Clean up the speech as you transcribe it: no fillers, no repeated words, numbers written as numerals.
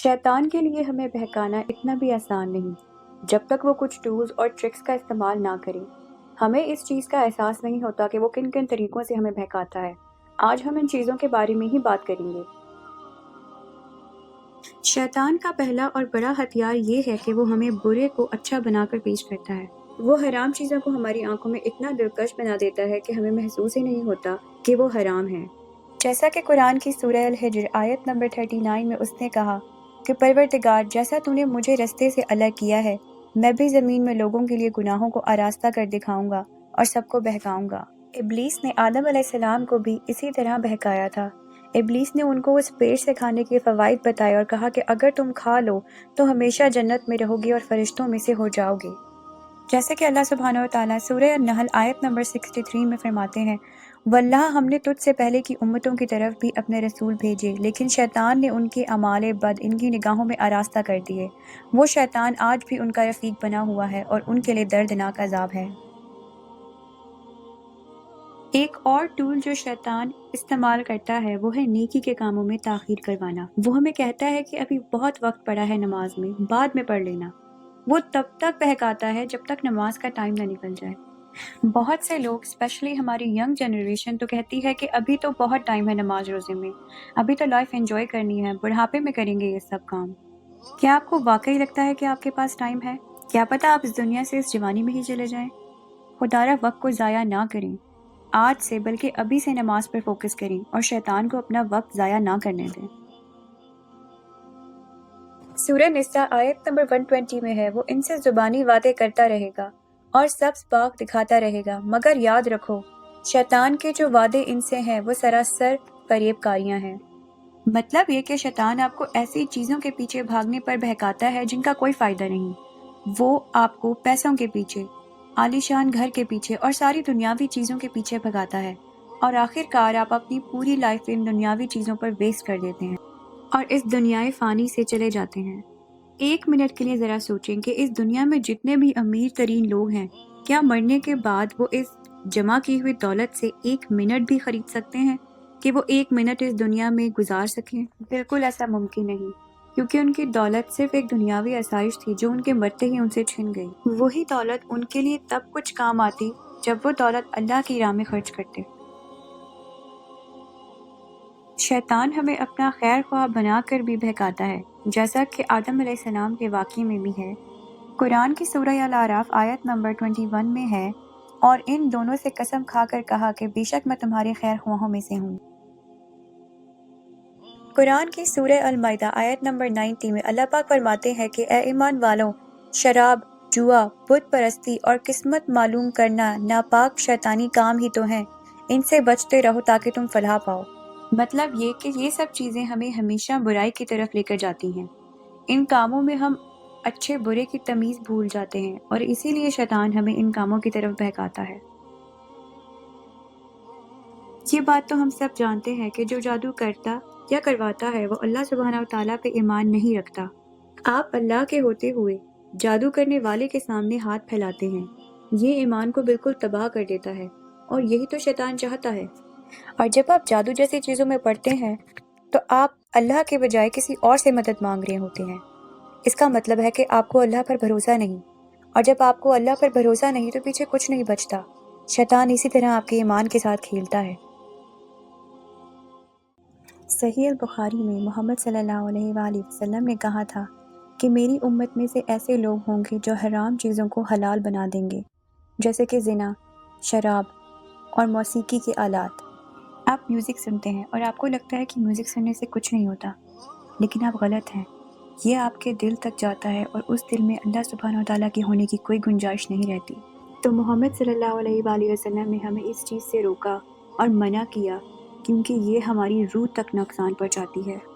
शैतान के लिए हमें बहकाना इतना भी आसान नहीं, जब तक वो कुछ टूल्स और ट्रिक्स का इस्तेमाल ना करे। हमें इस चीज़ का एहसास नहीं होता कि वो किन किन तरीक़ों से हमें बहकाता है। आज हम इन चीज़ों के बारे में ही बात करेंगे। शैतान का पहला और बड़ा हथियार ये है कि वो हमें बुरे को अच्छा बनाकर पेश करता है। वो हराम चीज़ों को हमारी आंखों में इतना दिलकश बना देता है कि हमें महसूस ही नहीं होता कि वो हराम है। जैसा कि कुरान की सूरह अल-हिज्र आयत नंबर 39 में उसने कहा कि परवरदिगार, जैसा तूने मुझे रास्ते से अलग किया है, मैं भी ज़मीन में लोगों के लिए गुनाहों को आरास्ता कर दिखाऊंगा और सबको बहकाऊंगा। इब्लीस ने आदम अलैहिस्सलाम को भी इसी तरह बहकाया था। इब्लीस ने उनको उस पेड़ से खाने के फ़वाइद बताए और कहा कि अगर तुम खा लो तो हमेशा जन्नत में रहोगे और फरिश्तों में से हो जाओगे। जैसे कि अल्लाह सुब्हानहू व तआला सूरह अन-नहल आयत नंबर 63 में फरमाते हैं, वल्लाह हमने तुझसे पहले की उम्मतों की तरफ भी अपने रसूल भेजे, लेकिन शैतान ने उनके अमाले बद इनकी निगाहों में आरास्ता कर दिए। वो शैतान आज भी उनका रफीक बना हुआ है और उनके लिए दर्दनाक अजाब है। एक और टूल जो शैतान इस्तेमाल करता है वो है नेकी के कामों में ताख़ीर करवाना। वो हमें कहता है कि अभी बहुत वक्त पड़ा है नमाज में, बाद में पढ़ लेना। वो तब तक बहकाता है जब तक नमाज का टाइम ना निकल जाए। बहुत से लोग, स्पेशली हमारी यंग जनरेशन, तो कहती है कि अभी तो बहुत टाइम है नमाज रोज़े में, अभी तो लाइफ एंजॉय करनी है, बुढ़ापे में करेंगे ये सब काम। क्या आपको वाकई लगता है कि आपके पास टाइम है? क्या पता आप इस दुनिया से इस जवानी में ही चले जाएं? खुदारा वक्त को ज़ाया ना करें, आज से बल्कि अभी से नमाज पर फोकस करें और शैतान को अपना वक्त ज़ाया ना करने दें। सूरह निसा आयत नंबर 120 में है, वो इनसे ज़ुबानी वादे करता रहेगा और सब्ज़ बाग दिखाता रहेगा, मगर याद रखो शैतान के जो वादे इनसे हैं वो सरासर फरेबकारियाँ हैं। मतलब ये कि शैतान आपको ऐसी चीज़ों के पीछे भागने पर बहकाता है जिनका कोई फ़ायदा नहीं। वो आपको पैसों के पीछे, आलीशान घर के पीछे और सारी दुनियावी चीज़ों के पीछे भगाता है, और आखिरकार आप अपनी पूरी लाइफ इन दुनियावी चीज़ों पर वेस्ट कर देते हैं और इस दुनियाई फ़ानी से चले जाते हैं। एक मिनट के लिए ज़रा सोचें कि इस दुनिया में जितने भी अमीर तरीन लोग हैं, क्या मरने के बाद वो इस जमा की हुई दौलत से एक मिनट भी खरीद सकते हैं कि वो एक मिनट इस दुनिया में गुजार सकें? बिल्कुल ऐसा मुमकिन नहीं, क्योंकि उनकी दौलत सिर्फ एक दुनियावी आसाइश थी जो उनके मरते ही उनसे छिन गई। वही दौलत उनके लिए तब कुछ काम आती जब वो दौलत अल्लाह की राह में खर्च करते। शैतान हमें अपना खैर ख्वाह बनाकर भी बहकाता है, जैसा कि आदम अलैहिस्सलाम के वाक़ये में भी है। कुरान की सूरह अल-आराफ आयत नंबर 21 में है, और इन दोनों से कसम खाकर कहा कि बेशक मैं तुम्हारे खैर ख्वाहों में से हूँ। कुरान की सूरह अल-माइदा आयत नंबर 90 में अल्लाह पाक फरमाते हैं कि ए ईमान वालों, शराब, जुआ, बुत परस्ती और किस्मत मालूम करना नापाक शैतानी काम ही तो हैं, इनसे बचते रहो ताकि तुम फलाह पाओ। मतलब ये कि ये सब चीज़ें हमें हमेशा बुराई की तरफ लेकर जाती हैं। इन कामों में हम अच्छे बुरे की तमीज़ भूल जाते हैं और इसीलिए शैतान हमें इन कामों की तरफ बहकाता है। ये बात तो हम सब जानते हैं कि जो जादू करता या करवाता है वो अल्लाह सुब्हानहू व तआला पे ईमान नहीं रखता। आप अल्लाह के होते हुए जादू करने वाले के सामने हाथ फैलाते हैं, ये ईमान को बिल्कुल तबाह कर देता है, और यही तो शैतान चाहता है। और जब आप जादू जैसी चीज़ों में पड़ते हैं तो आप अल्लाह के बजाय किसी और से मदद मांग रहे होते हैं। इसका मतलब है कि आपको अल्लाह पर भरोसा नहीं, और जब आपको अल्लाह पर भरोसा नहीं तो पीछे कुछ नहीं बचता। शैतान इसी तरह आपके ईमान के साथ खेलता है। सही अल बुखारी में मोहम्मद सल्लल्लाहु अलैहि वसल्लम ने कहा था कि मेरी उम्मत में से ऐसे लोग होंगे जो हराम चीज़ों को हलाल बना देंगे, जैसे कि ज़िना, शराब और मौसीकी के आलात। आप म्यूज़िक सुनते हैं और आपको लगता है कि म्यूज़िक सुनने से कुछ नहीं होता, लेकिन आप गलत हैं। ये आपके दिल तक जाता है और उस दिल में अल्लाह सुब्हानहू व तआला के होने की कोई गुंजाइश नहीं रहती। तो मोहम्मद सल्लल्लाहु अलैहि वसल्लम ने हमें इस चीज़ से रोका और मना किया, क्योंकि ये हमारी रूह तक नुकसान पहुँचाती है।